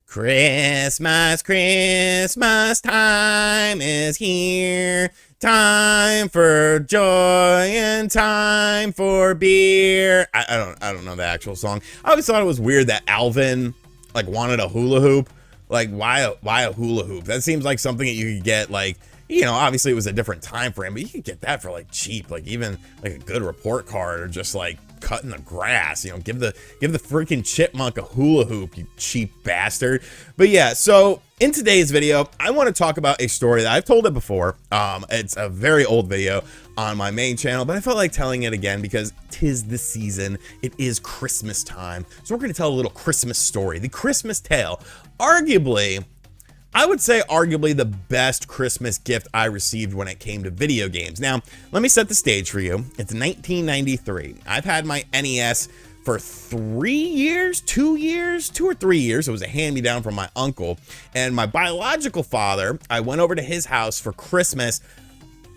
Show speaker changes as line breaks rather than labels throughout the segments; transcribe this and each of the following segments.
Christmas, Christmas time is here. Time for joy and time for beer. I don't know the actual song. I always thought it was weird that Alvin like wanted a hula hoop. Like why a hula hoop? That seems like something that you could get like, you know, obviously it was a different time frame, but you could get that for like cheap, like even like a good report card or just like cutting the grass, you know, give the freaking chipmunk a hula hoop, you cheap bastard. But yeah, so in today's video, I want to talk about a story that I've told it before. It's a very old video on my main channel, but I felt like telling it again because 'tis the season. It is Christmas time. So we're going to tell a little Christmas story, the Christmas tale. Arguably, I would say arguably the best Christmas gift I received when it came to video games. Now, let me set the stage for you. It's 1993. I've had my NES for 3 years, 2 or 3 years. It was a hand-me-down from my uncle. And my biological father, I went over to his house for Christmas.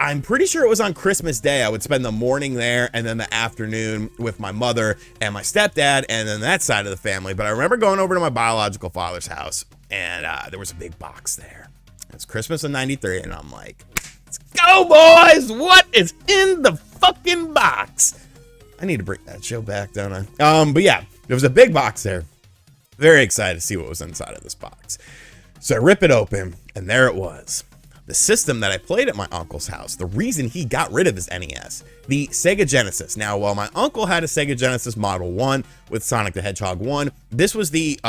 I'm pretty sure it was on Christmas Day. I would spend the morning there and then the afternoon with my mother and my stepdad and then that side of the family. But I remember going over to my biological father's house and there was a big box there. It's Christmas of '93 and I'm like, let's go boys! What is in the fucking box? I need to bring that show back, don't I? But yeah, there was a big box there. Very excited to see what was inside of this box. So I rip it open and there it was. The system that I played at my uncle's house, the reason he got rid of his NES, the Sega Genesis. Now, while my uncle had a Sega Genesis Model 1 with Sonic the Hedgehog 1, this was the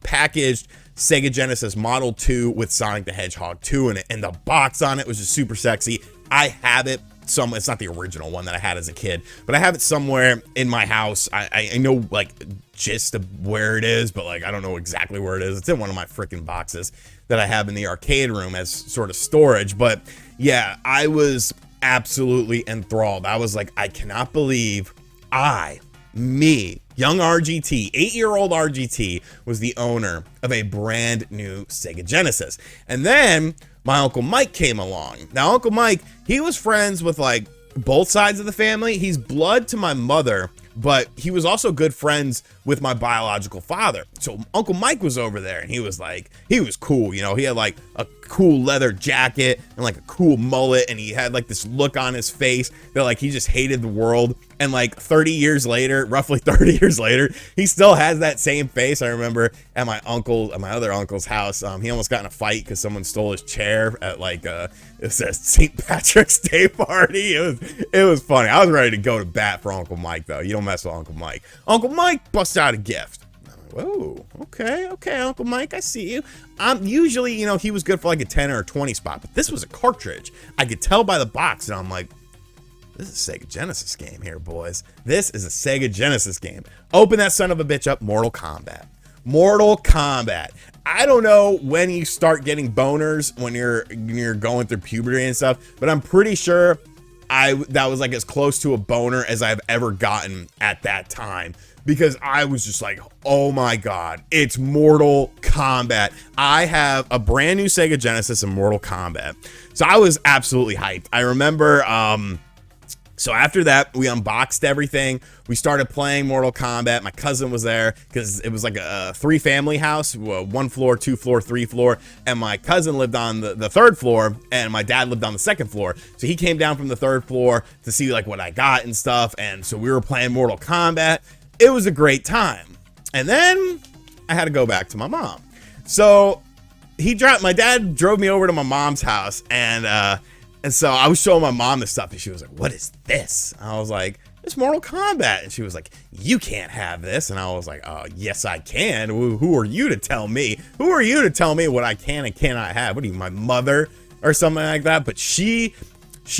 packaged Sega Genesis Model 2 with Sonic the Hedgehog 2 in it, and the box on it was just super sexy. I have it somewhere. It's not the original one that I had as a kid, but I have it somewhere in my house. I know like gist of where it is, but like I don't know exactly where it is. It's in one of my freaking boxes that I have in the arcade room as sort of storage. But yeah, I was absolutely enthralled. I was like, I cannot believe young RGT, 8-year-old RGT, was the owner of a brand new Sega Genesis. And then my Uncle Mike came along. Now, Uncle Mike, he was friends with like both sides of the family. He's blood to my mother, but he was also good friends with my biological father. So Uncle Mike was over there and he was cool. You know, he had like a cool leather jacket and like a cool mullet. And he had like this look on his face that like he just hated the world. And like 30 years later, roughly 30 years later, he still has that same face. I remember at my other uncle's house, he almost got in a fight because someone stole his chair at like it says St. Patrick's Day party. It was funny. I was ready to go to bat for Uncle Mike though. You don't mess with Uncle Mike. Uncle Mike busts out a gift. Whoa, okay, Uncle Mike, I see you. Usually, you know, he was good for like a 10 or a 20 spot, but this was a cartridge. I could tell by the box, and I'm like, this is a Sega Genesis game here, boys. This is a Sega Genesis game. Open that son of a bitch up, Mortal Kombat. Mortal Kombat. I don't know when you start getting boners when you're going through puberty and stuff, but I'm pretty sure that was like as close to a boner as I've ever gotten at that time. Because I was just like, oh my God, it's Mortal Kombat. I have a brand new Sega Genesis and Mortal Kombat. So I was absolutely hyped. I remember, so after that, we unboxed everything. We started playing Mortal Kombat. My cousin was there because it was like a 3-family house, 1 floor, 2 floor, 3 floor. And my cousin lived on the 3rd floor and my dad lived on the 2nd floor. So he came down from the 3rd floor to see like what I got and stuff. And so we were playing Mortal Kombat. It was a great time. And then I had to go back to my mom. So my dad drove me over to my mom's house and so I was showing my mom this stuff and she was like, what is this? And I was like, it's Mortal Kombat. And she was like, you can't have this. And I was like, oh, yes, I can. Who are you to tell me? Who are you to tell me what I can and cannot have? What are you, my mother or something like that? But she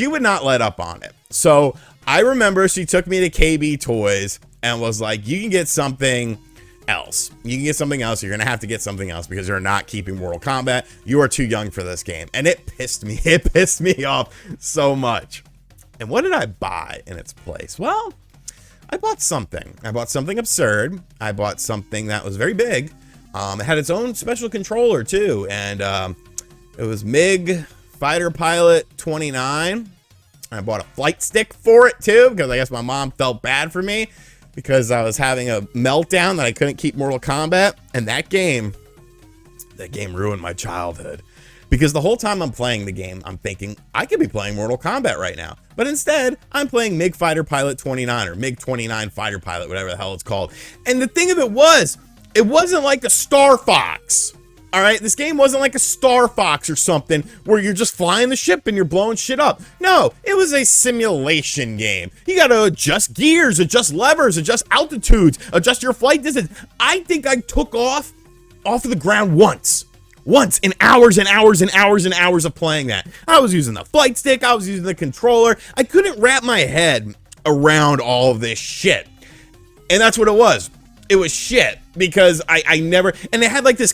would not let up on it. So I remember she took me to KB Toys and was like, you can get something else. You can get something else. You're going to have to get something else because you're not keeping Mortal Kombat. You are too young for this game. And it pissed me. It pissed me off so much. And what did I buy in its place? Well, I bought something. I bought something absurd. I bought something that was very big. It had its own special controller too. And it was MiG Fighter Pilot 29. I bought a flight stick for it too because I guess my mom felt bad for me because I was having a meltdown that I couldn't keep Mortal Kombat. And that game that game ruined my childhood. Because the whole time I'm playing the game, I'm thinking, I could be playing Mortal Kombat right now. But instead, I'm playing MiG Fighter Pilot 29 or MiG-29 Fighter Pilot, whatever the hell it's called. And the thing of it wasn't like a Star Fox. All right, this game wasn't like a Star Fox or something where you're just flying the ship and you're blowing shit up. No, it was a simulation game. You got to adjust gears, adjust levers, adjust altitudes, adjust your flight distance. I think I took off of the ground once in hours and hours and hours and hours of playing that. I was using the flight stick, I was using the controller. I couldn't wrap my head around all of this shit. And that's what it was. It was shit because I never, and it had like this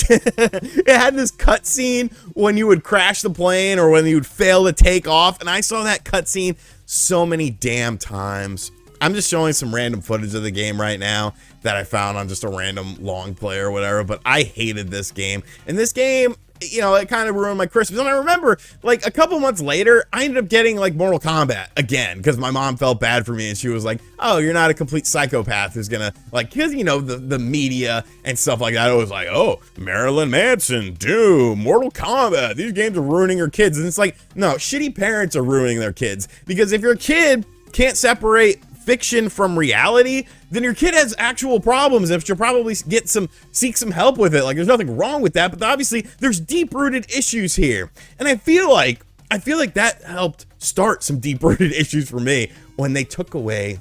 it had this cutscene when you would crash the plane or when you would fail to take off. And I saw that cutscene so many damn times. I'm just showing some random footage of the game right now that I found on just a random long play or whatever, but I hated this game. And this game, you know, it kind of ruined my Christmas. And I remember, like, a couple months later, I ended up getting, like, Mortal Kombat again, because my mom felt bad for me, and she was like, oh, you're not a complete psychopath who's gonna, like, because, you know, the media and stuff like that, it was like, oh, Marilyn Manson, Doom, Mortal Kombat, these games are ruining your kids. And it's like, no, shitty parents are ruining their kids, because if your kid can't separate fiction from reality, then your kid has actual problems and should probably seek some help with it. Like, there's nothing wrong with that, but obviously there's deep-rooted issues here. And I feel like that helped start some deep-rooted issues for me when they took away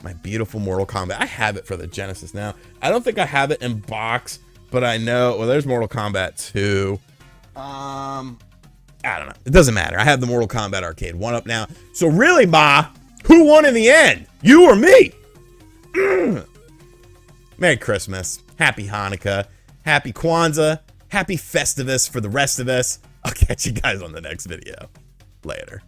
my beautiful Mortal Kombat. I have it for the Genesis now. I don't think I have it in box, but I know, well, there's Mortal Kombat 2. I don't know. It doesn't matter. I have the Mortal Kombat arcade one up now. So really, Ma, who won in the end? You or me? Merry Christmas. Happy Hanukkah. Happy Kwanzaa. Happy Festivus for the rest of us. I'll catch you guys on the next video. Later.